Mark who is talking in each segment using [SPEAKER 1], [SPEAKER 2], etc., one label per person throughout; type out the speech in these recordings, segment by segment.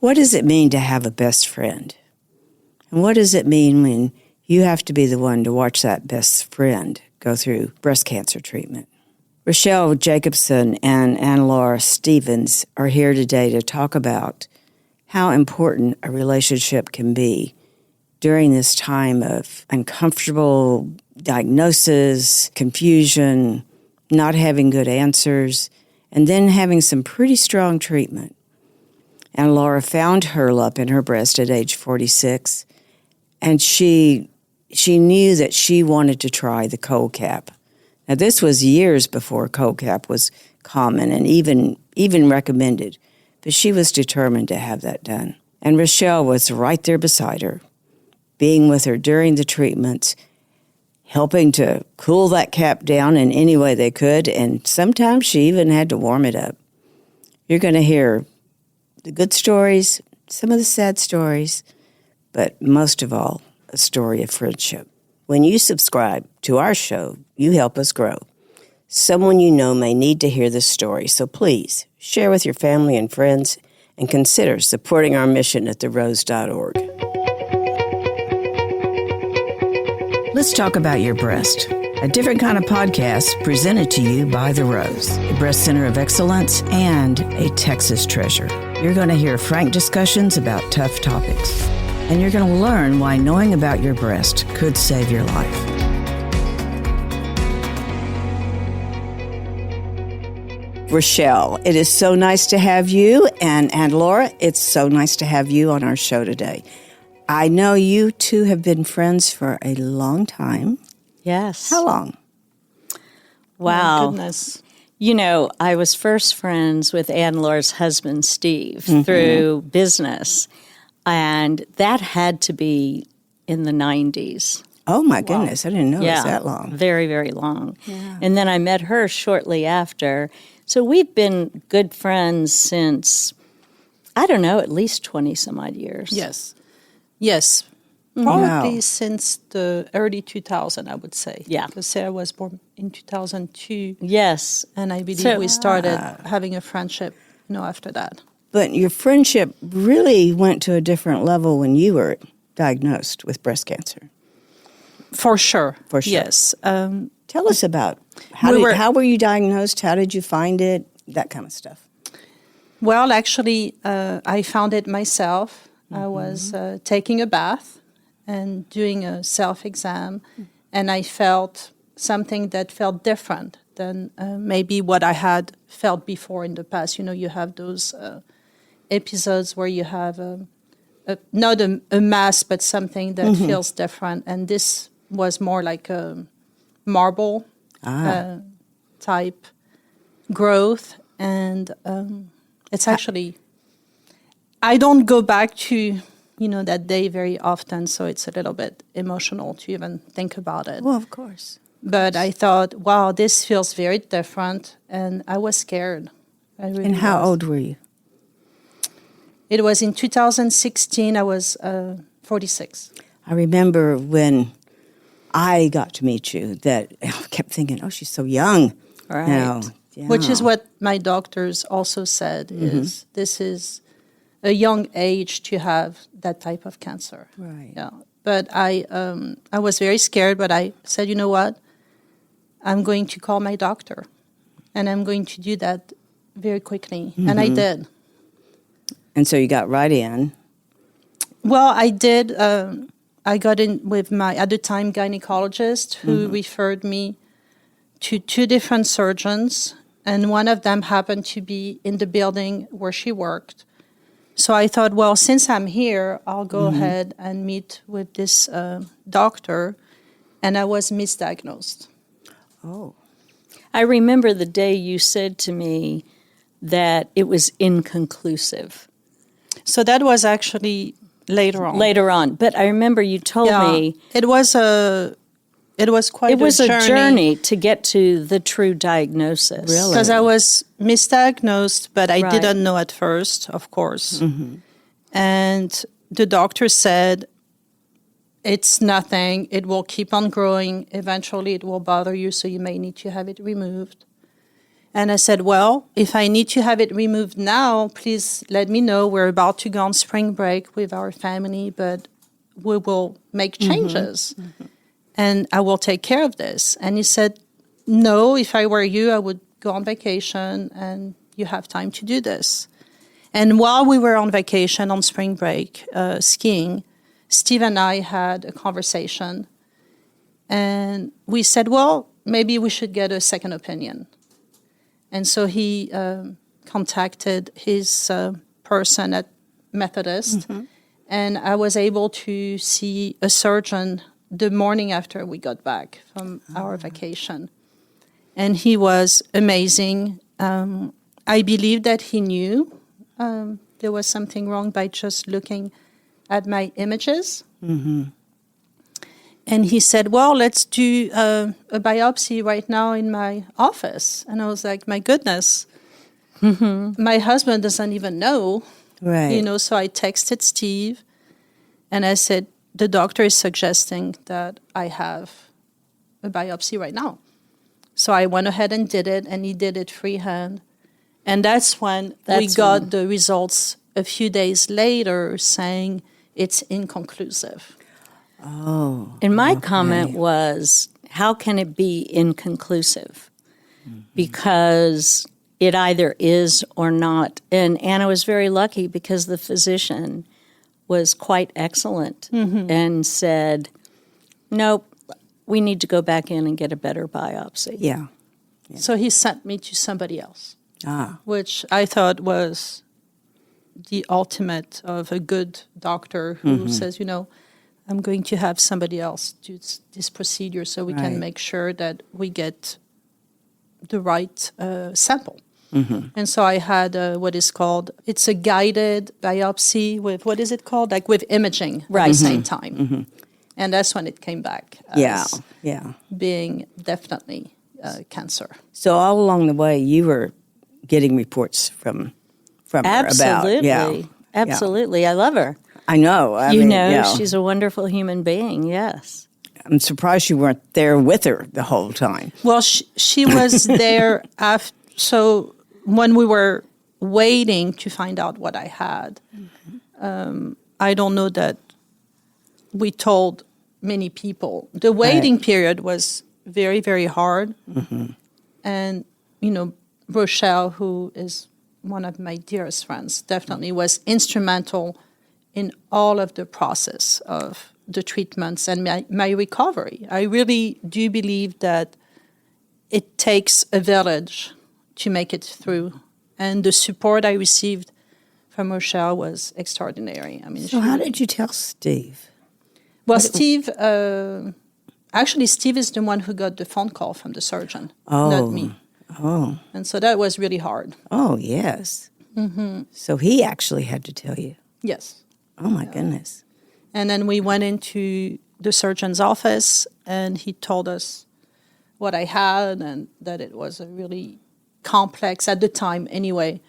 [SPEAKER 1] What does it mean to have a best friend? And what does it mean when you have to be the one to watch that best friend go through breast cancer treatment? Rochelle Jacobson and Anne-Laure Stevens are here today to talk about how important a relationship can be during this time of uncomfortable diagnosis, confusion, not having good answers, and then having some pretty strong treatment. Anne-Laure found her lump in her breast at age 46, and she knew that she wanted to try the cold cap. Now, this was years before cold cap was common and even recommended, but she was determined to have that done. And Rochelle was right there beside her, being with her during the treatments, helping to cool that cap down in any way they could, and sometimes she even had to warm it up. You're going to hear the good stories, some of the sad stories, but most of all, a story of friendship. When you subscribe to our show, you help us grow. Someone you know may need to hear this story, so please share with your family and friends and consider supporting our mission at therose.org. Let's talk about your breast. A different kind of podcast presented to you by The Rose, a breast center of excellence and a Texas treasure. You're going to hear frank discussions about tough topics, and you're going to learn why knowing about your breast could save your life. Rochelle, it is so nice to have you, and Anne-Laure, it's so nice to have you on our show today. I know you two have been friends for a long time.
[SPEAKER 2] Yes.
[SPEAKER 1] How long?
[SPEAKER 2] Wow.
[SPEAKER 3] My goodness.
[SPEAKER 2] You know, I was first friends with Anne-Laure's husband, Steve, through business, and that had to be in the 90s.
[SPEAKER 1] Oh, my goodness. I didn't know it was that long.
[SPEAKER 2] Very, very long. Yeah. And then I met her shortly after. So we've been good friends since, I don't know, at least 20-some-odd years.
[SPEAKER 3] Yes. Probably since the early 2000, I would say.
[SPEAKER 2] Yeah.
[SPEAKER 3] Because Sarah was born in 2002.
[SPEAKER 2] Yes.
[SPEAKER 3] And I believe we started having a friendship, after that.
[SPEAKER 1] But your friendship really went to a different level when you were diagnosed with breast cancer.
[SPEAKER 3] For sure.
[SPEAKER 1] Yes.
[SPEAKER 3] Tell
[SPEAKER 1] us about how were you diagnosed? How did you find it? That kind of stuff.
[SPEAKER 3] Well, actually, I found it myself. I was taking a bath and doing a self-exam, and I felt something that felt different than maybe what I had felt before in the past. You have those episodes where you have not a mass, but something that feels different, and this was more like a marble type growth, and it's actually... I don't go back to, that day very often, so it's a little bit emotional to even think about it.
[SPEAKER 1] Well, of course.
[SPEAKER 3] But I thought, wow, this feels very different, and I was scared.
[SPEAKER 1] And how old were you?
[SPEAKER 3] It was in 2016. I was 46.
[SPEAKER 1] I remember when I got to meet you that I kept thinking, oh, she's so young.
[SPEAKER 3] Right. Which is what my doctors also said, is this is a young age to have that type of cancer.
[SPEAKER 1] Right.
[SPEAKER 3] Yeah. But I was very scared, but I said, you know what? I'm going to call my doctor, and I'm going to do that very quickly. And I did.
[SPEAKER 1] And so you got right in.
[SPEAKER 3] Well, I did. I got in with my, at the time, gynecologist, who referred me to two different surgeons, and one of them happened to be in the building where she worked. So I thought, well, since I'm here, I'll go ahead and meet with this doctor, and I was misdiagnosed.
[SPEAKER 1] Oh.
[SPEAKER 2] I remember the day you said to me that it was inconclusive.
[SPEAKER 3] So that was actually later on.
[SPEAKER 2] Later on. But I remember you told me...
[SPEAKER 3] It was quite
[SPEAKER 2] a journey to get to the true diagnosis.
[SPEAKER 1] Really?
[SPEAKER 3] Because I was misdiagnosed, but I didn't know at first, of course. And the doctor said, it's nothing. It will keep on growing. Eventually, it will bother you, so you may need to have it removed. And I said, well, if I need to have it removed now, please let me know. We're about to go on spring break with our family, but we will make changes. And I will take care of this. And he said, no, if I were you, I would go on vacation and you have time to do this. And while we were on vacation on spring break, skiing, Steve and I had a conversation. And we said, well, maybe we should get a second opinion. And so he contacted his person at Methodist, and I was able to see a surgeon the morning after we got back from our vacation. And he was amazing. I believe that he knew there was something wrong by just looking at my images. And he said, well, let's do a biopsy right now in my office. And I was like, my goodness, my husband doesn't even know.
[SPEAKER 1] Right.
[SPEAKER 3] So I texted Steve and I said, the doctor is suggesting that I have a biopsy right now. So I went ahead and did it, and he did it freehand. And that's when we got the results a few days later saying it's inconclusive.
[SPEAKER 1] Oh.
[SPEAKER 2] And my comment was, how can it be inconclusive? Because it either is or not. And Anna was very lucky because the physician was quite excellent and said, nope, we need to go back in and get a better biopsy.
[SPEAKER 1] Yeah.
[SPEAKER 3] So he sent me to somebody else,
[SPEAKER 1] Ah.
[SPEAKER 3] which I thought was the ultimate of a good doctor who says, I'm going to have somebody else do this procedure so we can make sure that we get the right sample. And so I had what is called, it's a guided biopsy with, what is it called? Like with imaging at the same time. And that's when it came back as being definitely cancer.
[SPEAKER 1] So all along the way, you were getting reports from her
[SPEAKER 2] Absolutely.
[SPEAKER 1] about.
[SPEAKER 2] Absolutely. I love her.
[SPEAKER 1] I know. I mean,
[SPEAKER 2] she's a wonderful human being, yes.
[SPEAKER 1] I'm surprised you weren't there with her the whole time.
[SPEAKER 3] Well, she was there after. So when we were waiting to find out what I had, I don't know that we told many people. The waiting period was very, very hard. And, Rochelle, who is one of my dearest friends, definitely was instrumental in all of the process of the treatments and my recovery. I really do believe that it takes a village to make it through. And the support I received from Rochelle was extraordinary. I mean,
[SPEAKER 1] So how did you tell Steve?
[SPEAKER 3] Well, Steve, actually, Steve is the one who got the phone call from the surgeon, not me.
[SPEAKER 1] Oh.
[SPEAKER 3] And so that was really hard.
[SPEAKER 1] Oh, yes. So he actually had to tell you.
[SPEAKER 3] Yes.
[SPEAKER 1] Oh, my goodness.
[SPEAKER 3] And then we went into the surgeon's office, and he told us what I had and that it was a really complex, at the time anyway.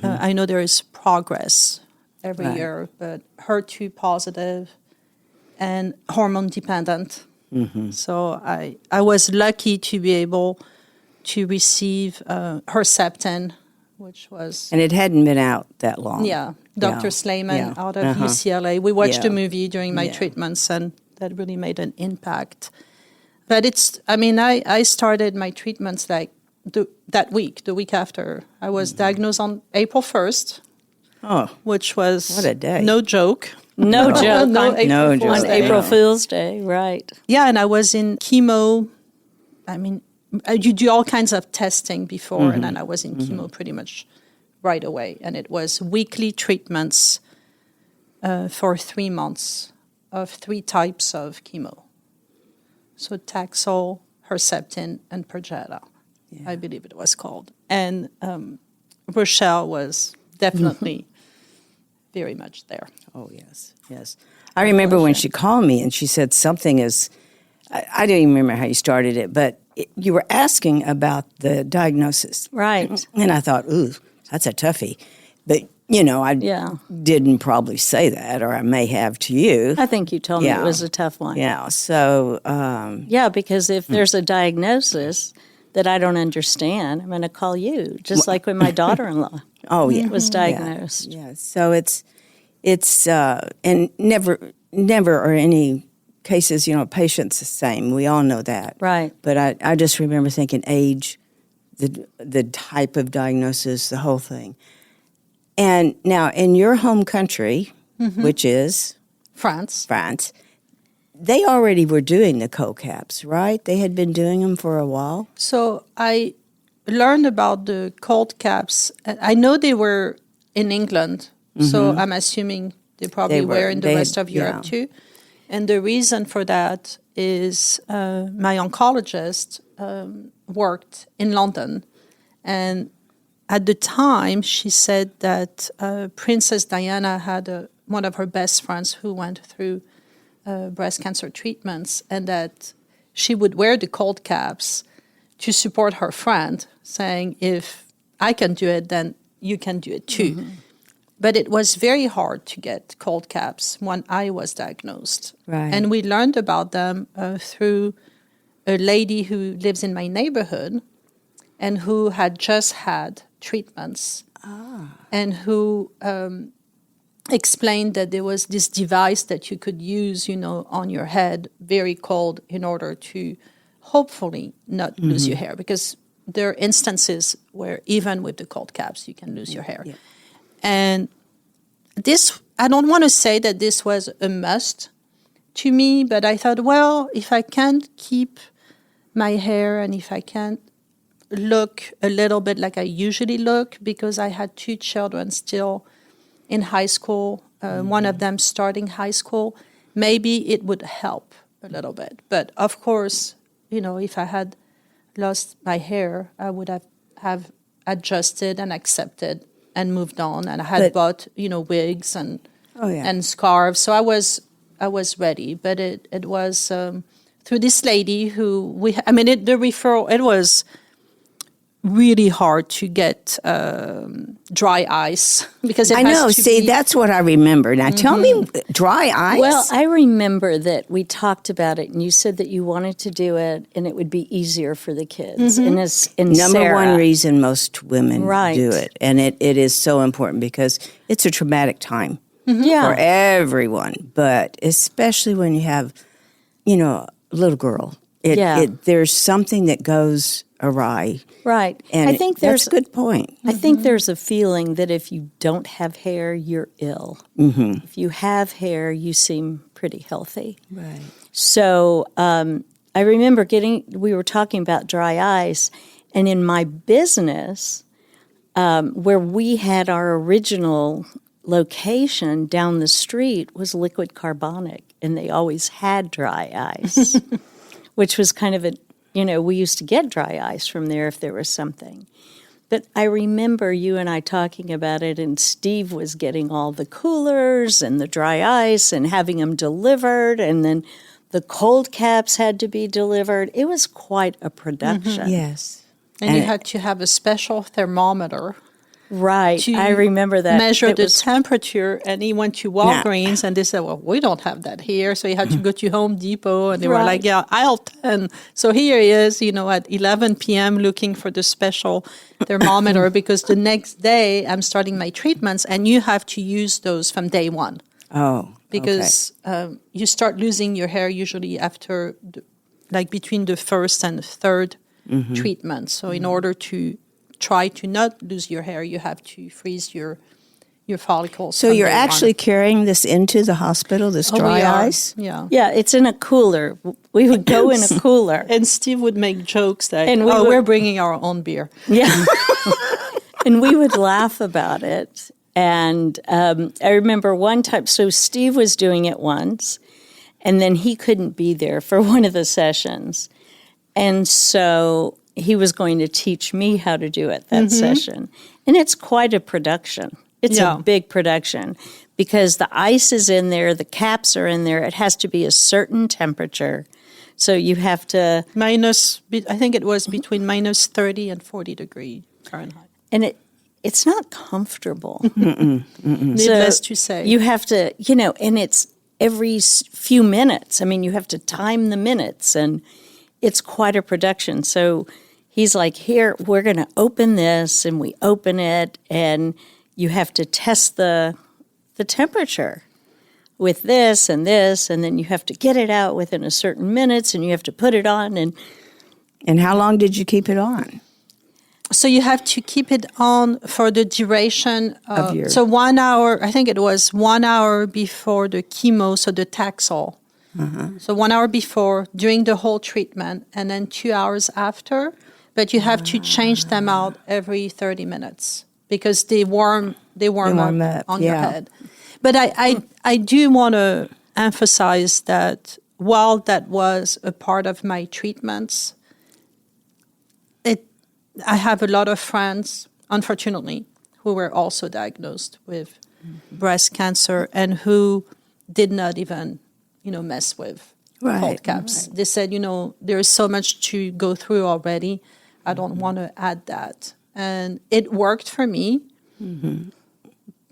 [SPEAKER 3] I know there is progress every year, but HER2 positive and hormone dependent. So I was lucky to be able to receive Herceptin, which was...
[SPEAKER 1] And it hadn't been out that long.
[SPEAKER 3] Yeah, Dr. Slayman out of UCLA. We watched the movie during my treatments, and that really made an impact. But I started my treatments like that week, the week after. I was diagnosed on April 1st, which was
[SPEAKER 1] what a day.
[SPEAKER 3] No joke.
[SPEAKER 2] No joke.
[SPEAKER 3] On
[SPEAKER 2] April Fool's Day, right.
[SPEAKER 3] Yeah, and I was in chemo. You do all kinds of testing before, and then I was in chemo pretty much right away. And it was weekly treatments for 3 months of 3 types of chemo. So Taxol, Herceptin, and Perjeta, I believe it was called. And Rochelle was definitely very much there.
[SPEAKER 1] Oh, yes, yes. I remember when she called me and she said something I don't even remember how you started it, but you were asking about the diagnosis.
[SPEAKER 2] Right.
[SPEAKER 1] And I thought, ooh, that's a toughie. But, I didn't probably say that, or I may have to you.
[SPEAKER 2] I think you told me it was a tough one.
[SPEAKER 1] Yeah, so...
[SPEAKER 2] because if there's a diagnosis, that I don't understand, I'm going to call you, just like when my daughter-in-law was diagnosed.
[SPEAKER 1] Yeah. So it's and never are any cases, patients the same. We all know that.
[SPEAKER 2] Right.
[SPEAKER 1] But I just remember thinking age, the type of diagnosis, the whole thing. And now in your home country, which is
[SPEAKER 3] France,
[SPEAKER 1] they already were doing the cold caps, right? They had been doing them for a while.
[SPEAKER 3] So I learned about the cold caps. I know they were in England, so I'm assuming they probably were in the rest of Europe too. And the reason for that is my oncologist worked in London. And at the time, she said that Princess Diana had one of her best friends who went through breast cancer treatments, and that she would wear the cold caps to support her friend, saying, if I can do it, then you can do it too. But it was very hard to get cold caps when I was diagnosed.
[SPEAKER 1] Right.
[SPEAKER 3] And we learned about them through a lady who lives in my neighborhood and who had just had treatments and who explained that there was this device that you could use, on your head, very cold, in order to hopefully not lose your hair. Because there are instances where even with the cold caps, you can lose your hair. Yeah. And this, I don't want to say that this was a must to me, but I thought, well, if I can't keep my hair and if I can't look a little bit like I usually look, because I had 2 children still in high school, one of them starting high school, maybe it would help a little bit. But of course, if I had lost my hair, I would have adjusted and accepted and moved on. And I had bought, wigs and scarves. So I was ready. But it was through this lady who the referral, it was really hard to get dry ice because it
[SPEAKER 1] I know. See, that's what I remember. Now, tell me, dry ice.
[SPEAKER 2] Well, I remember that we talked about it, and you said that you wanted to do it, and it would be easier for the kids. And
[SPEAKER 1] Number one reason most women do it, and it is so important because it's a traumatic time for everyone, but especially when you have, a little girl. There's something that goes awry.
[SPEAKER 2] Right.
[SPEAKER 1] And I think that's a good point.
[SPEAKER 2] I think there's a feeling that if you don't have hair, you're ill. If you have hair, you seem pretty healthy.
[SPEAKER 1] Right.
[SPEAKER 2] So I remember we were talking about dry ice, and in my business, where we had our original location down the street was liquid carbonic, and they always had dry ice, which was kind of we used to get dry ice from there if there was something. But I remember you and I talking about it, and Steve was getting all the coolers and the dry ice and having them delivered, and then the cold caps had to be delivered. It was quite a production.
[SPEAKER 1] Yes.
[SPEAKER 3] And you had to have a special thermometer.
[SPEAKER 2] Right. I remember that.
[SPEAKER 3] Measure the temperature, and he went to Walgreens, and they said, well, we don't have that here. So he had to go to Home Depot, and they were like, aisle 10. So here he is, at 11 p.m. looking for the special thermometer because the next day I'm starting my treatments, and you have to use those from day one.
[SPEAKER 1] Oh,
[SPEAKER 3] because you start losing your hair usually after, between the first and third treatment. So in order to try to not lose your hair, you have to freeze your follicles.
[SPEAKER 1] So you're actually carrying this into the hospital, this dry ice?
[SPEAKER 3] Yeah.
[SPEAKER 2] Yeah, it's in a cooler. We would go in a cooler.
[SPEAKER 3] And Steve would make jokes that, we're bringing our own beer.
[SPEAKER 2] Yeah. And we would laugh about it. And I remember one time, so Steve was doing it once, and then he couldn't be there for one of the sessions. And so he was going to teach me how to do it that session. And it's quite a production. It's a big production because the ice is in there, the caps are in there. It has to be a certain temperature. So you have to...
[SPEAKER 3] I think it was between minus 30 and 40 degrees Fahrenheit.
[SPEAKER 2] And it's not comfortable.
[SPEAKER 3] Needless to say.
[SPEAKER 2] You have to, and it's every few minutes. I mean, you have to time the minutes, and it's quite a production. So he's like, here, we're going to open this, and we open it, and you have to test the temperature with this, and then you have to get it out within a certain minutes, and you have to put it on.
[SPEAKER 1] And how long did you keep it on?
[SPEAKER 3] So you have to keep it on for the duration
[SPEAKER 1] of your...
[SPEAKER 3] So 1 hour, I think it was 1 hour before the chemo, so the Taxol. So 1 hour before, during the whole treatment, and then 2 hours after. But you have to change them out every 30 minutes because they warm up on your head. But I do want to emphasize that while that was a part of my treatments, I have a lot of friends, unfortunately, who were also diagnosed with breast cancer and who did not even, mess with cold caps. Right. They said, there's so much to go through already. I don't want to add that. And it worked for me.
[SPEAKER 1] Mm-hmm.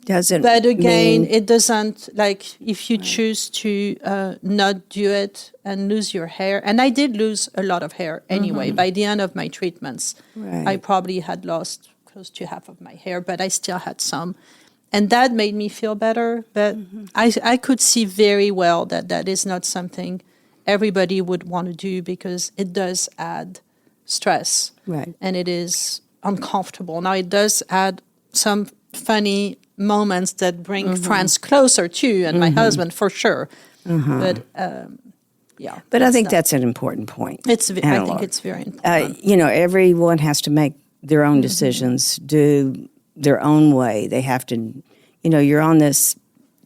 [SPEAKER 1] Doesn't
[SPEAKER 3] but again, it doesn't, like, if you choose to not do it and lose your hair. And I did lose a lot of hair anyway. By the end of my treatments, I probably had lost close to half of my hair, but I still had some. And that made me feel better. But I could see very well that is not something everybody would want to do because it does add stress.
[SPEAKER 1] Right.
[SPEAKER 3] And it is uncomfortable. Now, it does add some funny moments that bring friends closer too, and my husband for sure. But
[SPEAKER 1] But I think that's an important point.
[SPEAKER 3] I think it's very important.
[SPEAKER 1] Everyone has to make their own decisions, do their own way. They have to, you're on this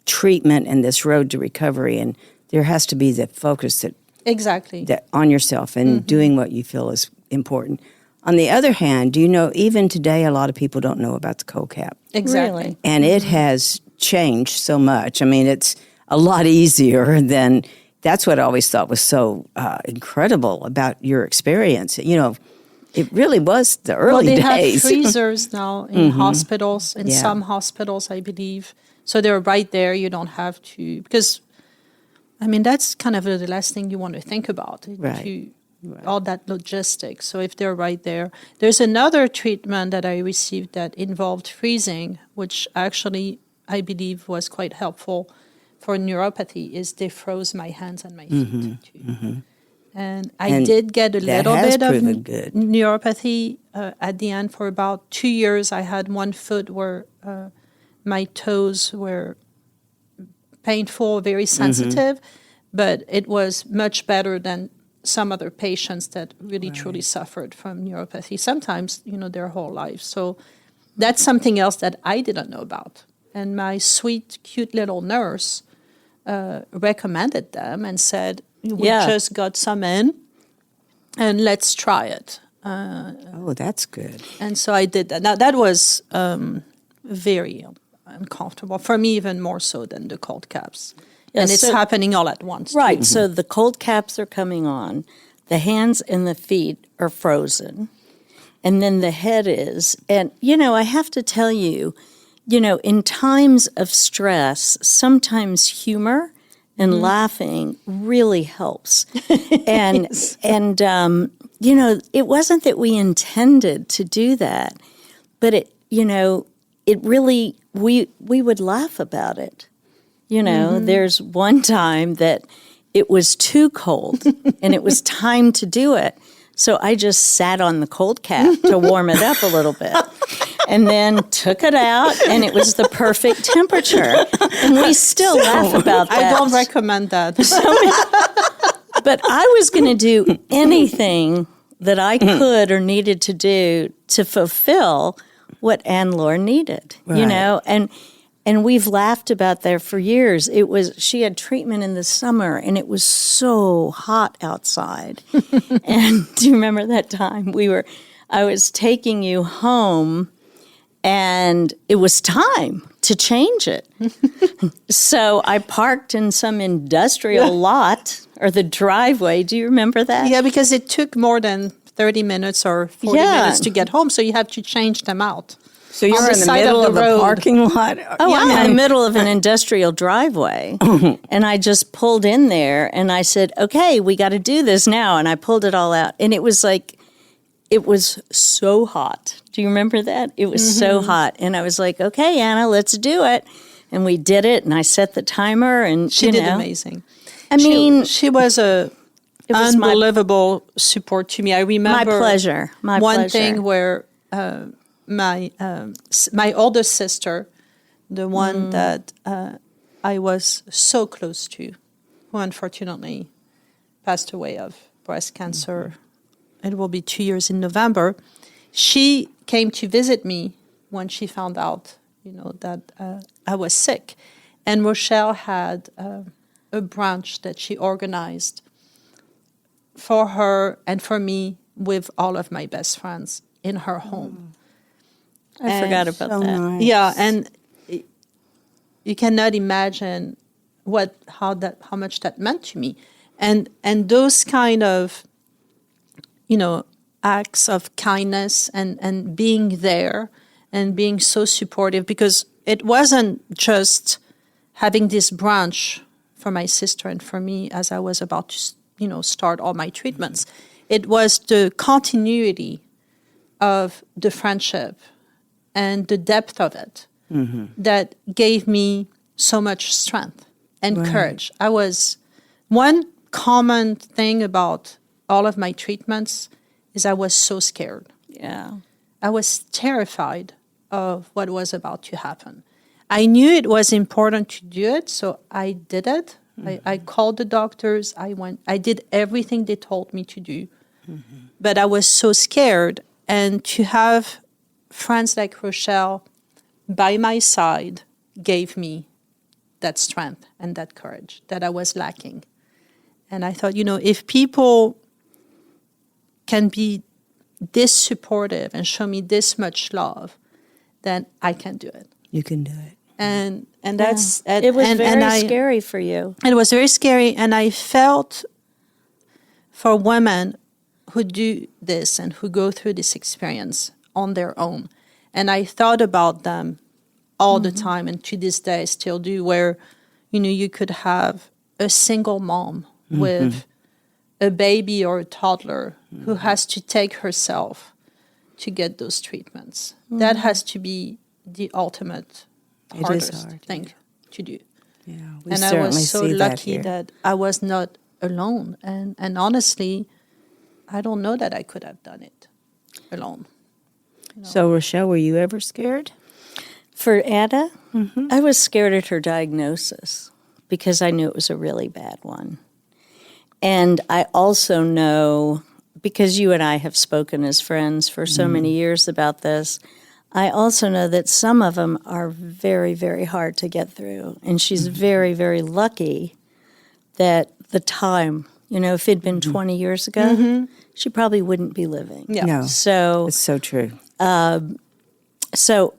[SPEAKER 1] treatment and this road to recovery, and there has to be the focus that on yourself and doing what you feel is important. On the other hand, even today, a lot of people don't know about the cold cap.
[SPEAKER 3] Exactly.
[SPEAKER 2] Really?
[SPEAKER 1] And it has changed so much. I mean, it's a lot easier than, that's what I always thought was so incredible about your experience. It really was the early days.
[SPEAKER 3] Well, they have freezers now in hospitals, in some hospitals, I believe. So they're right there. You don't have to, because, that's kind of the last thing you want to think about. All that logistics. So if they're right there. There's another treatment that I received that involved freezing, which actually I believe was quite helpful for neuropathy, is they froze my hands and my feet too. And I did get a little bit of neuropathy at the end. For about 2 years, I had one foot where my toes were painful, very sensitive, but it was much better than some other patients that really truly suffered from neuropathy, sometimes, their whole life. So that's something else that I didn't know about. And my sweet, cute little nurse recommended them and said, we just got some in, and let's try it.
[SPEAKER 1] That's good.
[SPEAKER 3] And so I did that. Now, that was very uncomfortable, for me even more so than the cold caps. And it's happening all at once.
[SPEAKER 2] Right. So the cold caps are coming on. The hands and the feet are frozen. And then the head is. And, I have to tell you, in times of stress, sometimes humor and laughing really helps. And, it wasn't that we intended to do that, but it really, we would laugh about it. There's one time that it was too cold and it was time to do it. So I just sat on the cold cap to warm it up a little bit and then took it out, and it was the perfect temperature. And we still laugh about that.
[SPEAKER 3] I don't recommend that.
[SPEAKER 2] But I was going to do anything that I could or needed to do to fulfill what Anne-Laure needed, And we've laughed about that for years. She had treatment in the summer, and it was so hot outside. And do you remember that time I was taking you home, and it was time to change it. So I parked in some industrial lot, or the driveway. Do you remember that?
[SPEAKER 3] Yeah, because it took more than 30 minutes or 40 minutes to get home, so you have to change them out.
[SPEAKER 1] So you're in the middle of a parking lot?
[SPEAKER 2] I'm in the middle of an industrial driveway. And I just pulled in there, and I said, okay, we got to do this now. And I pulled it all out. And it was like, it was so hot. Do you remember that? It was so hot. And I was like, okay, Anna, let's do it. And we did it, and I set the timer, and
[SPEAKER 3] She did amazing.
[SPEAKER 2] I mean,
[SPEAKER 3] she was a
[SPEAKER 2] was
[SPEAKER 3] unbelievable support to me. I remember
[SPEAKER 2] my pleasure.
[SPEAKER 3] One thing where my oldest sister, the one that I was so close to, who unfortunately passed away of breast cancer. It will be 2 years in November. She came to visit me when she found out, that I was sick. And Rochelle had a brunch that she organized for her and for me with all of my best friends in her home.
[SPEAKER 2] I forgot about that.
[SPEAKER 1] Nice.
[SPEAKER 3] Yeah, and you cannot imagine how much that meant to me. And those kind of, acts of kindness and being there and being so supportive, because it wasn't just having this brunch for my sister and for me as I was about to, start all my treatments. It was the continuity of the friendship and the depth of it that gave me so much strength and courage. One common thing about all of my treatments is I was so scared.
[SPEAKER 2] Yeah.
[SPEAKER 3] I was terrified of what was about to happen. I knew it was important to do it, so I did it. I called the doctors. I did everything they told me to do. But I was so scared. And to have friends like Rochelle by my side gave me that strength and that courage that I was lacking. And I thought, if people can be this supportive and show me this much love, then I can do it.
[SPEAKER 1] You can do it.
[SPEAKER 3] And that's...
[SPEAKER 2] It was very scary for you.
[SPEAKER 3] It was very scary, and I felt for women who do this and who go through this experience on their own. And I thought about them all the time, and to this day I still do, where, you could have a single mom with a baby or a toddler who has to take herself to get those treatments. That has to be the ultimate hardest thing to do.
[SPEAKER 1] Yeah,
[SPEAKER 3] and I was so lucky that I was not alone. And honestly, I don't know that I could have done it alone.
[SPEAKER 1] So, Rochelle, were you ever scared?
[SPEAKER 2] For Anna, I was scared at her diagnosis because I knew it was a really bad one. And I also know, because you and I have spoken as friends for so many years about this, I also know that some of them are very, very hard to get through. And she's very, very lucky that the time, if it'd been 20 years ago, she probably wouldn't be living.
[SPEAKER 3] Yeah.
[SPEAKER 1] No,
[SPEAKER 2] So
[SPEAKER 1] it's so true.
[SPEAKER 2] So,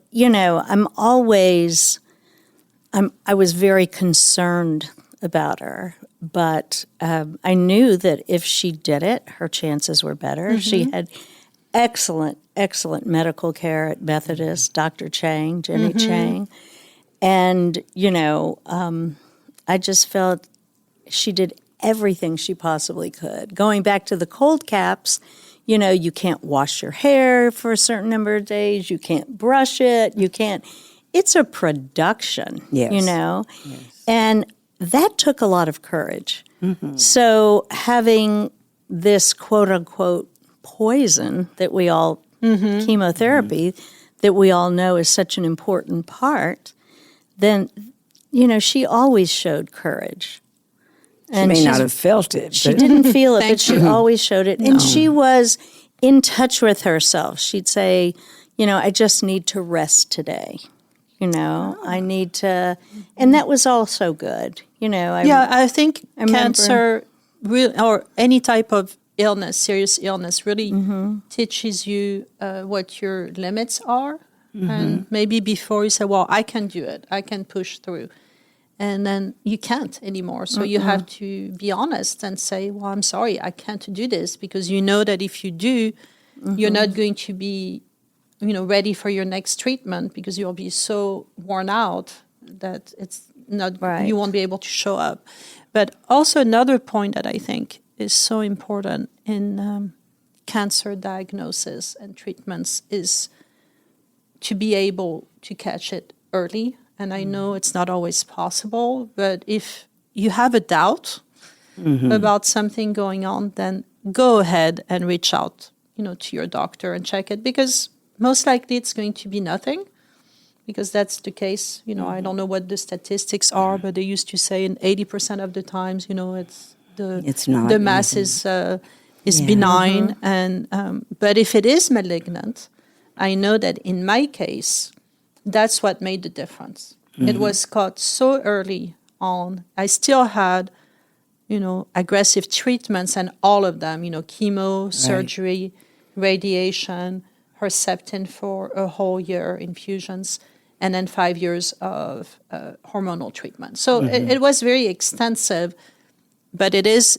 [SPEAKER 2] I was very concerned about her, but I knew that if she did it, her chances were better. She had excellent medical care at Methodist, Dr. Chang, Jenny Chang. And, I just felt she did everything she possibly could. Going back to the cold caps, you can't wash your hair for a certain number of days. You can't brush it. It's a production,
[SPEAKER 1] Yes.
[SPEAKER 2] And that took a lot of courage. So having this quote unquote poison that we all, chemotherapy, that we all know is such an important part, then, she always showed courage.
[SPEAKER 1] She may not have felt it.
[SPEAKER 2] She didn't feel it, but she always showed it. And she was in touch with herself. She'd say, I just need to rest today. I need to, and that was also good.
[SPEAKER 3] I think cancer or any type of illness, serious illness, really teaches you what your limits are. And maybe before you say, well, I can do it, I can push through. And then you can't anymore. So you have to be honest and say, well, I'm sorry, I can't do this, because you know that if you do, you're not going to be, ready for your next treatment, because you'll be so worn out that it's not, you won't be able to show up. But also another point that I think is so important in cancer diagnosis and treatments is to be able to catch it early. And I know it's not always possible, but if you have a doubt about something going on, then go ahead and reach out, to your doctor and check it, because most likely it's going to be nothing, because that's the case. I don't know what the statistics are, but they used to say in 80% of the times, it's not. The mass is benign, and but if it is malignant, I know that in my case, that's what made the difference. It was caught so early on. I still had, aggressive treatments, and all of them, chemo, surgery, radiation, Herceptin for a whole year, infusions, and then 5 years of hormonal treatment. So it was very extensive, but it is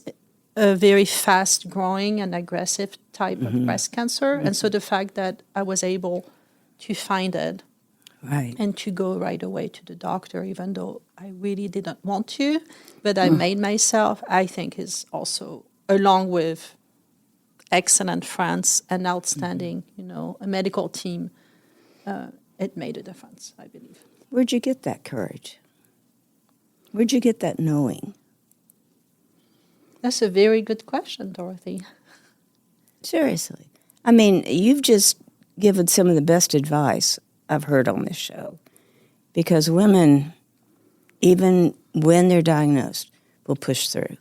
[SPEAKER 3] a very fast-growing and aggressive type of breast cancer. And so the fact that I was able to find it and to go right away to the doctor, even though I really didn't want to, but I made myself, I think is also, along with excellent friends and outstanding, a medical team, it made a difference, I believe.
[SPEAKER 1] Where'd you get that courage? Where'd you get that knowing?
[SPEAKER 3] That's a very good question, Dorothy.
[SPEAKER 1] Seriously. I mean, you've just given some of the best advice I've heard on this show, because women, even when they're diagnosed, will push through.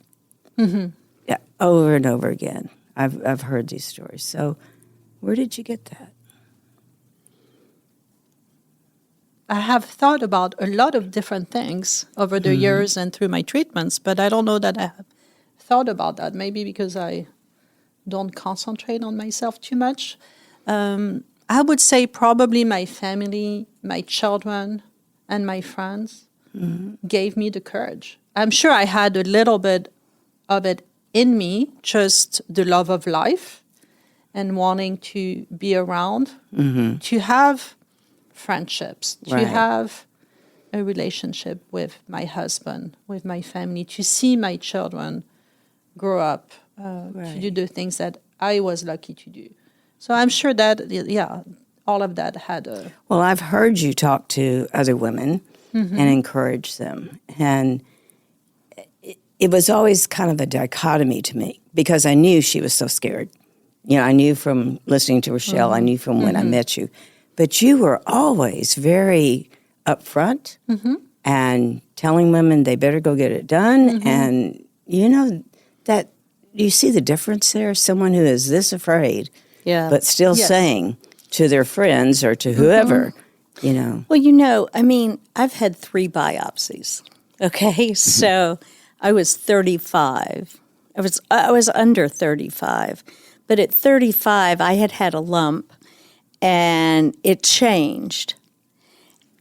[SPEAKER 1] Yeah, over and over again. I've heard these stories. So where did you get that?
[SPEAKER 3] I have thought about a lot of different things over the years and through my treatments, but I don't know that I have thought about that. Maybe because I don't concentrate on myself too much. I would say probably my family, my children, and my friends gave me the courage. I'm sure I had a little bit of it in me, just the love of life and wanting to be around, to have friendships, to have a relationship with my husband, with my family, to see my children grow up, to do the things that I was lucky to do. So I'm sure that, all of that had a...
[SPEAKER 1] Well, I've heard you talk to other women and encourage them. And it was always kind of a dichotomy to me, because I knew she was so scared. I knew from listening to Rochelle, I knew from when I met you. But you were always very upfront and telling women they better go get it done. And, that you see the difference there? Someone who is this afraid, but still saying to their friends or to whoever,
[SPEAKER 2] Well, I mean, I've had 3 biopsies, okay? So I was 35. I was under 35. But at 35, I had a lump, and it changed.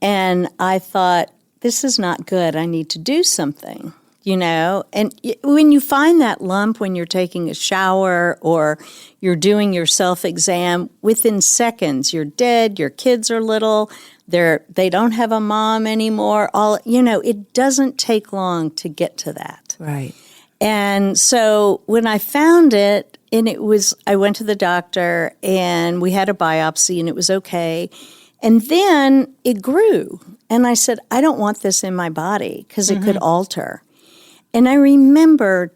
[SPEAKER 2] And I thought, this is not good. I need to do something. And when you find that lump when you're taking a shower or you're doing your self-exam, within seconds you're dead, your kids are little, they don't have a mom anymore. It doesn't take long to get to that.
[SPEAKER 1] Right.
[SPEAKER 2] And so when I found it, I went to the doctor and we had a biopsy and it was okay. And then it grew. And I said, I don't want this in my body because it could alter. And I remember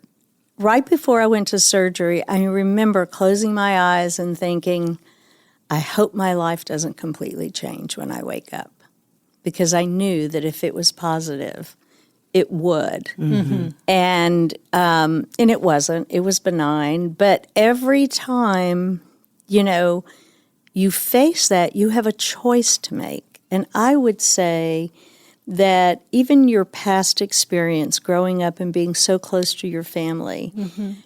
[SPEAKER 2] right before I went to surgery, I remember closing my eyes and thinking, I hope my life doesn't completely change when I wake up. Because I knew that if it was positive, it would. And it wasn't. It was benign. But every time, you face that, you have a choice to make. And I would say that even your past experience growing up and being so close to your family,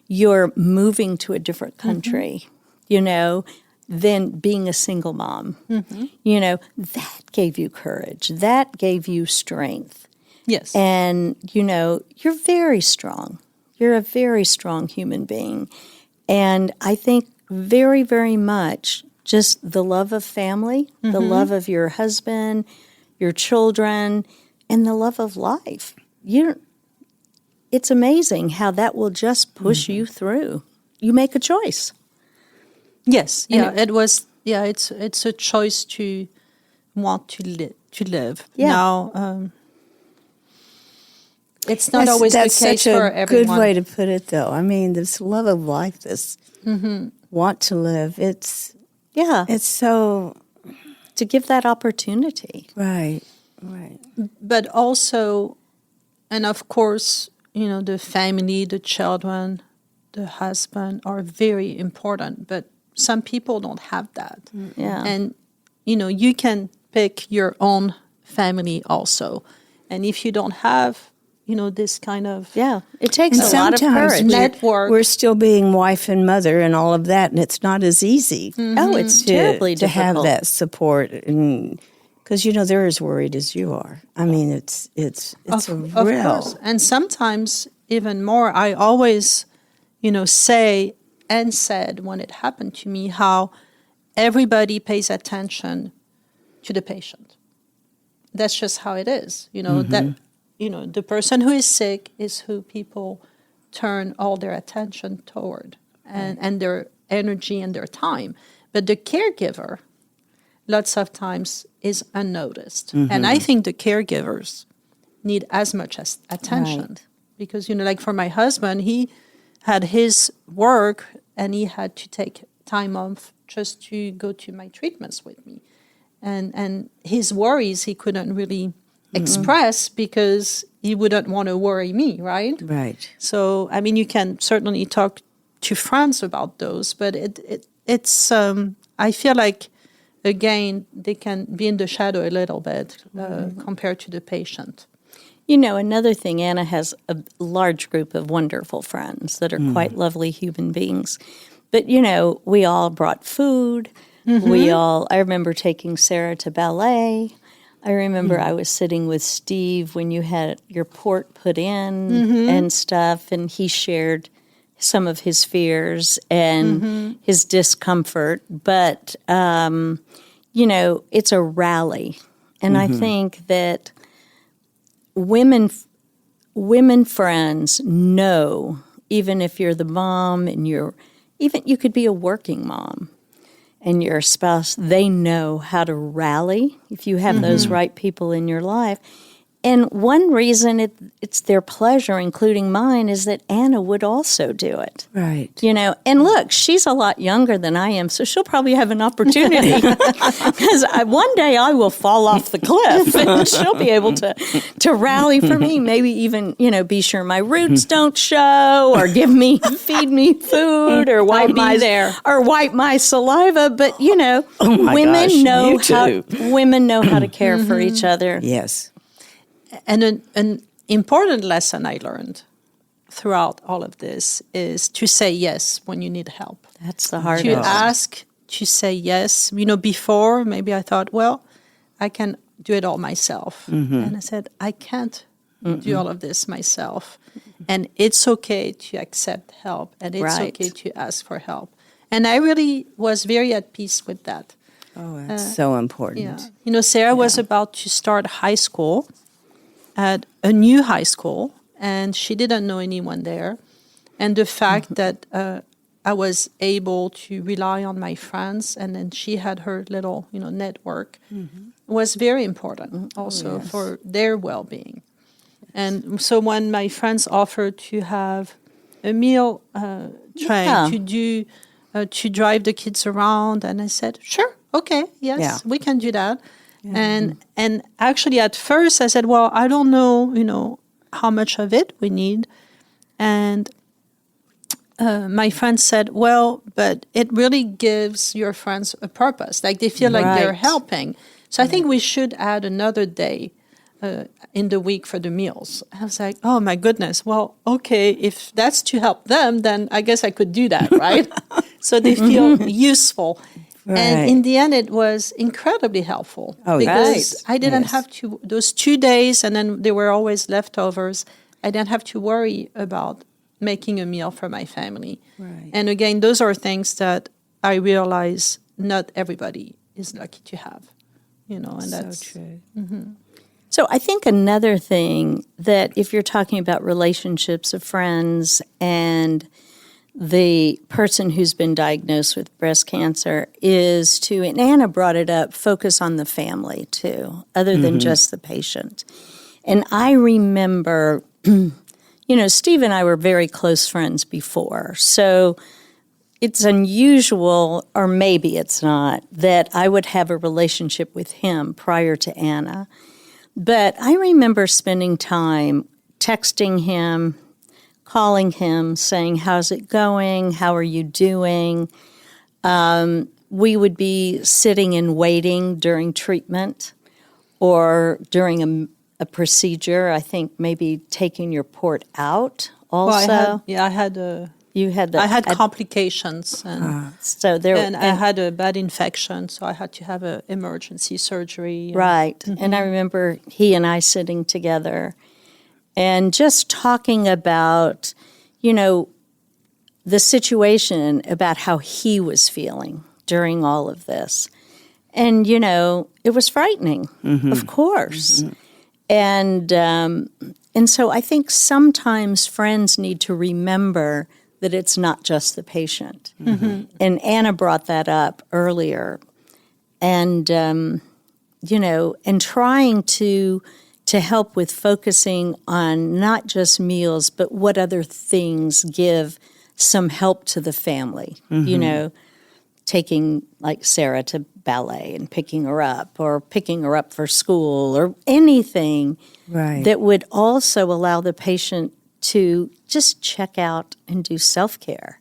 [SPEAKER 2] you're moving to a different country, than being a single mom. That gave you courage. That gave you strength.
[SPEAKER 3] Yes.
[SPEAKER 2] And, you're very strong. You're a very strong human being. And I think very, very much just the love of family, the love of your husband, your children, and the love of life. It's amazing how that will just push you through. You make a choice.
[SPEAKER 3] Yes, yeah, it was. Yeah, it's a choice to want to live.
[SPEAKER 2] Yeah.
[SPEAKER 3] Now, it's not always
[SPEAKER 1] That's
[SPEAKER 3] the case
[SPEAKER 1] such
[SPEAKER 3] for
[SPEAKER 1] a
[SPEAKER 3] everyone.
[SPEAKER 1] good way to put it, though. I mean, this love of life, this want to live. It's so
[SPEAKER 2] to give that opportunity.
[SPEAKER 1] right.
[SPEAKER 3] But also, and of course, the family, the children, the husband are very important. But some people don't have that.
[SPEAKER 2] Yeah.
[SPEAKER 3] And, you can pick your own family also. And if you don't have, this kind of
[SPEAKER 2] It takes
[SPEAKER 1] And
[SPEAKER 2] a lot of
[SPEAKER 1] sometimes
[SPEAKER 2] courage.
[SPEAKER 3] network.
[SPEAKER 1] we're still being wife and mother and all of that, and it's not as easy.
[SPEAKER 2] Oh, it's terribly
[SPEAKER 1] to have
[SPEAKER 2] difficult.
[SPEAKER 1] that support, because they're as worried as you are. I mean, it's
[SPEAKER 3] Of
[SPEAKER 1] real.
[SPEAKER 3] course. And sometimes even more, I always, say and said when it happened to me how everybody pays attention to the patient. That's just how it is. That the person who is sick is who people turn all their attention toward and their energy and their time. But the caregiver, lots of times, is unnoticed. And I think the caregivers need as much as attention.
[SPEAKER 1] Right.
[SPEAKER 3] Because, like for my husband, he had his work and he had to take time off just to go to my treatments with me. And his worries he couldn't really express because he wouldn't want to worry me, right?
[SPEAKER 1] Right.
[SPEAKER 3] So, I mean, you can certainly talk to friends about those, but it's I feel like, again, they can be in the shadow a little bit compared to the patient.
[SPEAKER 2] Another thing, Anna has a large group of wonderful friends that are quite lovely human beings. But, we all brought food. I remember taking Sarah to ballet. I remember I was sitting with Steve when you had your port put in and stuff, and he shared some of his fears and his discomfort. But, it's a rally. And I think that women friends know, even if you're the mom and you could be a working mom and your spouse, they know how to rally if you have those right people in your life. And one reason it's their pleasure, including mine, is that Anna would also do it.
[SPEAKER 1] Right.
[SPEAKER 2] And look, she's a lot younger than I am, so she'll probably have an opportunity. Because one day I will fall off the cliff, and she'll be able to rally for me. Maybe even, be sure my roots don't show, or feed me food, or wipe my saliva. But women know how to care for each other.
[SPEAKER 1] Yes.
[SPEAKER 3] And an important lesson I learned throughout all of this is to say yes when you need help.
[SPEAKER 2] That's the hardest.
[SPEAKER 3] To ask, to say yes. Before, maybe I thought, well, I can do it all myself. And I said, I can't do all of this myself. And it's okay to accept help, and it's okay to ask for help. And I really was very at peace with that.
[SPEAKER 1] Oh, that's so important.
[SPEAKER 3] Yeah. Sarah was about to start high school, at a new high school, and she didn't know anyone there. And the fact that I was able to rely on my friends, and then she had her little, network, was very important also for their well-being. And so when my friends offered to have a meal train to drive the kids around, and I said, sure, okay, yes, we can do that. And actually at first I said, well, I don't know, how much of it we need. And my friend said, well, but it really gives your friends a purpose. Like they feel like they're helping. So I think we should add another day in the week for the meals. I was like, oh my goodness. Well, okay, if that's to help them, then I guess I could do that, right? So they feel useful. Right. And in the end, it was incredibly helpful because I didn't have to, those 2 days, and then there were always leftovers. I didn't have to worry about making a meal for my family. Right. And again, those are things that I realize not everybody is lucky to have, and that's
[SPEAKER 1] so true.
[SPEAKER 2] So I think another thing that if you're talking about relationships of friends and the person who's been diagnosed with breast cancer is to, and Anna brought it up, focus on the family too, other than just the patient. And I remember, Steve and I were very close friends before. So it's unusual, or maybe it's not, that I would have a relationship with him prior to Anna. But I remember spending time texting him, calling him, saying, how's it going? How are you doing? We would be sitting and waiting during treatment or during a procedure. I think maybe taking your port out also.
[SPEAKER 3] Well, I had complications, and I had a bad infection, so I had to have an emergency surgery.
[SPEAKER 2] Right, and I remember he and I sitting together and just talking about, the situation, about how he was feeling during all of this. And, it was frightening, of course. And so I think sometimes friends need to remember that it's not just the patient. And Anna brought that up earlier. And, and trying to help with focusing on not just meals, but what other things give some help to the family. Taking like Sarah to ballet and picking her up for school or anything that would also allow the patient to just check out and do self-care.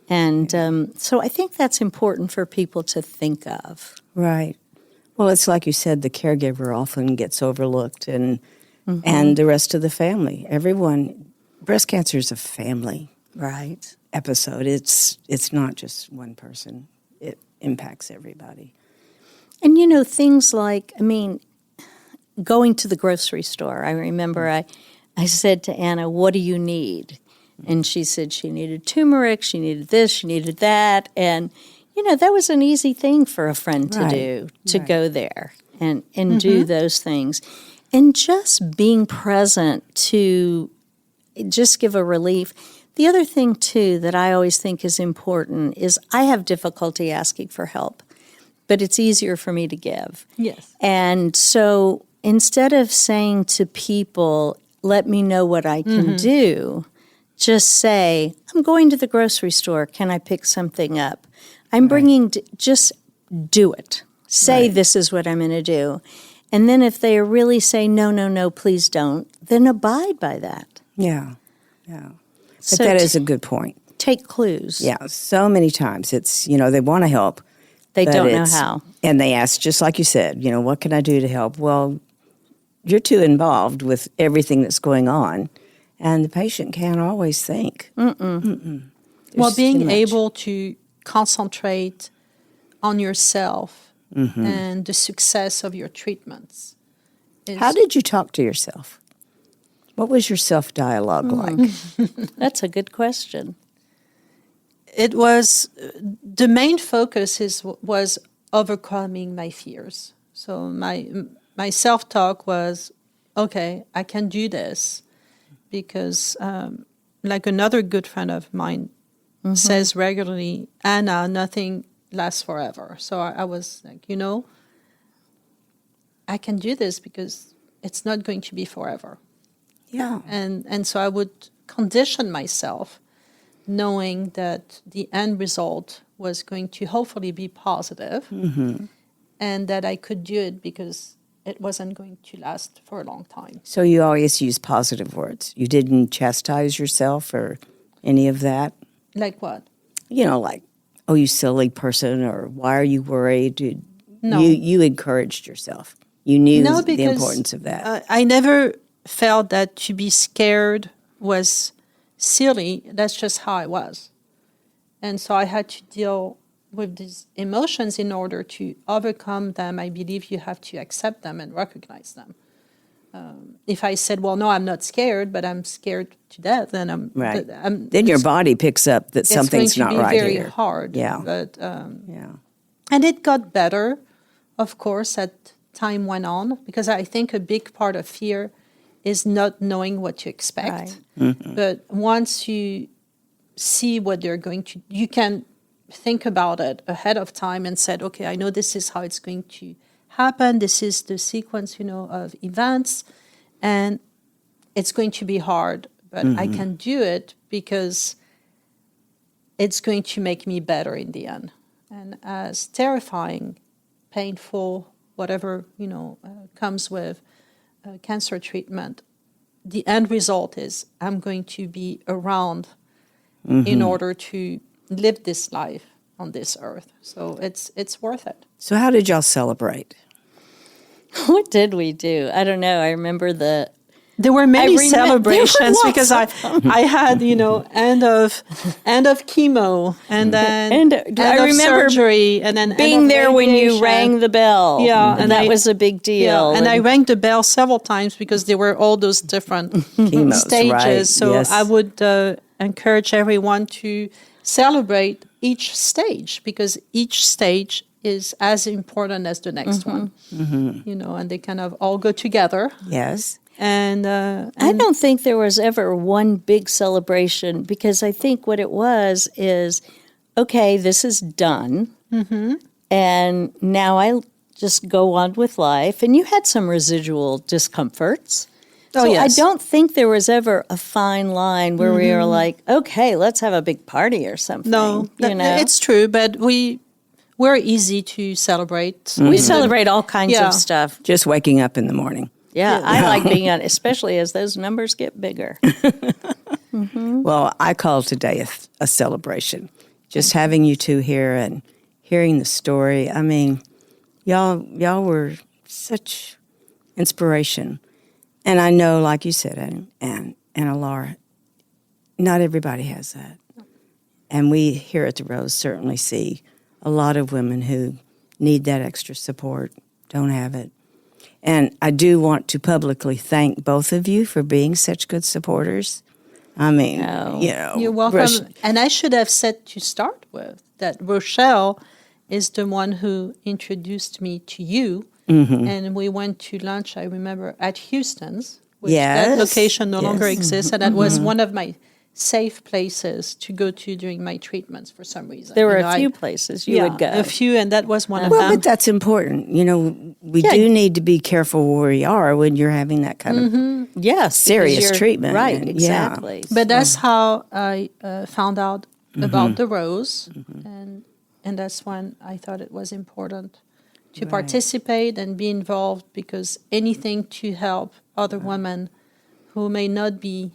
[SPEAKER 2] And so I think that's important for people to think of.
[SPEAKER 1] Right. Well, it's like you said, the caregiver often gets overlooked and the rest of the family. Everyone, breast cancer is a family episode. It's not just one person. It impacts everybody.
[SPEAKER 2] And, things like, going to the grocery store. I remember I said to Anna, what do you need? And she said she needed turmeric, she needed this, she needed that. And, that was an easy thing for a friend to do, to go there and do those things. And just being present to just give a relief. The other thing, too, that I always think is important is I have difficulty asking for help, but it's easier for me to give.
[SPEAKER 3] Yes.
[SPEAKER 2] And so instead of saying to people, let me know what I can do, just say, I'm going to the grocery store. Can I pick something up? I'm bringing, just do it. Say this is what I'm going to do. And then if they really say, no, please don't, then abide by that.
[SPEAKER 1] Yeah. But that is a good point.
[SPEAKER 2] Take clues.
[SPEAKER 1] Yeah, so many times it's, they want to help.
[SPEAKER 2] They don't know how.
[SPEAKER 1] And they ask, just like you said, what can I do to help? Well, you're too involved with everything that's going on, and the patient can't always think.
[SPEAKER 3] Well, being able to concentrate on yourself and the success of your treatments.
[SPEAKER 1] How did you talk to yourself? What was your self-dialogue like?
[SPEAKER 2] That's a good question.
[SPEAKER 3] It was, the main focus was overcoming my fears. So my self-talk was, okay, I can do this, because like another good friend of mine says regularly, Anna, nothing lasts forever. So I was like, I can do this because it's not going to be forever.
[SPEAKER 1] Yeah.
[SPEAKER 3] And so I would condition myself knowing that the end result was going to hopefully be positive, and that I could do it because it wasn't going to last for a long time.
[SPEAKER 1] So you always use positive words. You didn't chastise yourself or any of that?
[SPEAKER 3] Like what?
[SPEAKER 1] Like, oh, you silly person, or why are you worried?
[SPEAKER 3] No.
[SPEAKER 1] You encouraged yourself. You knew the importance of that.
[SPEAKER 3] I never felt that to be scared was silly. That's just how I was. And so I had to deal with these emotions in order to overcome them. I believe you have to accept them and recognize them. If I said, well, no, I'm not scared, but I'm scared to death, then
[SPEAKER 1] then your body picks up that something's not right here.
[SPEAKER 3] It's going to be very hard.
[SPEAKER 1] Yeah.
[SPEAKER 3] But, and it got better, of course, as time went on, because I think a big part of fear is not knowing what to expect.
[SPEAKER 2] Right.
[SPEAKER 3] But once you see what they're going to, you can think about it ahead of time and said, okay, I know this is how it's going to happen. This is the sequence, of events, and it's going to be hard, but I can do it because it's going to make me better in the end. And as terrifying, painful, whatever, comes with cancer treatment, the end result is I'm going to be around in order to live this life on this earth. So it's worth it.
[SPEAKER 1] So how did y'all celebrate?
[SPEAKER 2] What did we do? I don't know. I remember
[SPEAKER 3] there were many celebrations because I had, end of chemo and then end of surgery and then
[SPEAKER 2] being there when you rang the bell.
[SPEAKER 3] Yeah,
[SPEAKER 2] and that was a big deal.
[SPEAKER 3] Yeah, and I rang the bell several times because there were all those different
[SPEAKER 1] Chemos,
[SPEAKER 3] stages.
[SPEAKER 1] right?
[SPEAKER 3] So
[SPEAKER 1] yes.
[SPEAKER 3] I would encourage everyone to celebrate each stage because each stage is as important as the next one. And they kind of all go together.
[SPEAKER 1] Yes.
[SPEAKER 3] And
[SPEAKER 2] I don't think there was ever one big celebration because I think what it was is, okay, this is done. And now I just go on with life. And you had some residual discomforts.
[SPEAKER 3] Oh,
[SPEAKER 2] so
[SPEAKER 3] yes.
[SPEAKER 2] I don't think there was ever a fine line where we were like, okay, let's have a big party or something.
[SPEAKER 3] No, it's true, but we're easy to celebrate.
[SPEAKER 2] We celebrate all kinds of stuff.
[SPEAKER 1] Just waking up in the morning.
[SPEAKER 2] Yeah, I like being on, especially as those numbers get bigger.
[SPEAKER 1] Well, I call today a celebration. Just having you two here and hearing the story. I mean, y'all were such inspiration. And I know, like you said, Anne-Laure, not everybody has that. And we here at the Rose certainly see a lot of women who need that extra support, don't have it. And I do want to publicly thank both of you for being such good supporters. I mean,
[SPEAKER 3] You're welcome. And I should have said to start with that Rochelle is the one who introduced me to you. And we went to lunch, I remember, at Houston's, which that location no longer exists. And that was one of my safe places to go to during my treatments for some reason.
[SPEAKER 2] There were a few places you would go.
[SPEAKER 3] A few, and that was one of
[SPEAKER 1] Well,
[SPEAKER 3] them.
[SPEAKER 1] but that's important. We do need to be careful where we are when you're having that kind of serious treatment.
[SPEAKER 2] Right,
[SPEAKER 1] And,
[SPEAKER 2] exactly.
[SPEAKER 3] But that's how I found out about the Rose, and that's when I thought it was important to participate and be involved because anything to help other women who may not be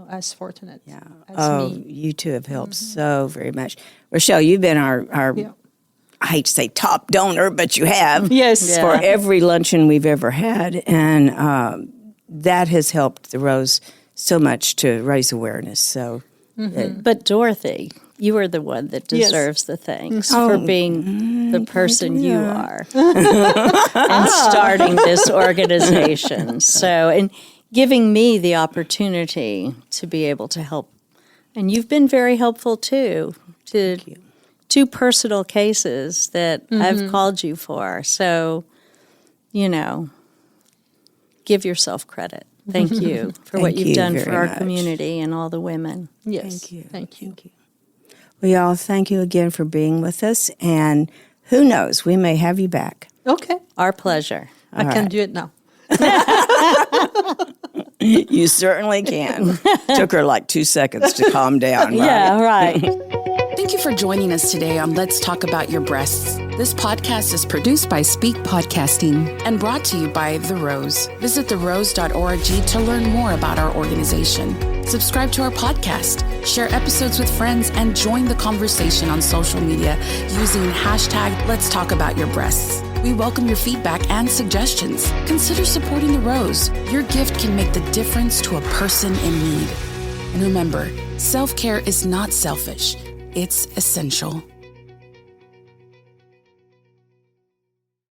[SPEAKER 3] as fortunate as me.
[SPEAKER 1] You two have helped so very much. Rochelle, you've been our I hate to say top donor, but you have.
[SPEAKER 3] Yes.
[SPEAKER 1] For every luncheon we've ever had. And that has helped the Rose so much to raise awareness. So,
[SPEAKER 2] But Dorothy, you are the one that deserves the thanks for being the person you are and starting this organization. So, and giving me the opportunity to be able to help. And you've been very helpful, too, to two personal cases that I've called you for. So, give yourself credit. Thank you for what you've done for our community and all the women.
[SPEAKER 3] Yes.
[SPEAKER 1] Thank you. Well, y'all, thank you again for being with us. And who knows, we may have you back.
[SPEAKER 3] Okay.
[SPEAKER 2] Our pleasure.
[SPEAKER 3] I can do it now.
[SPEAKER 1] You certainly can. Took her like 2 seconds to calm down. Right?
[SPEAKER 2] Yeah, right.
[SPEAKER 4] Thank you for joining us today on Let's Talk About Your Breasts. This podcast is produced by Speak Podcasting and brought to you by The Rose. Visit therose.org to learn more about our organization. Subscribe to our podcast, share episodes with friends, and join the conversation on social media using hashtag Let's Talk About Your Breasts. We welcome your feedback and suggestions. Consider supporting The Rose. Your gift can make the difference to a person in need. And remember, self-care is not selfish. It's essential.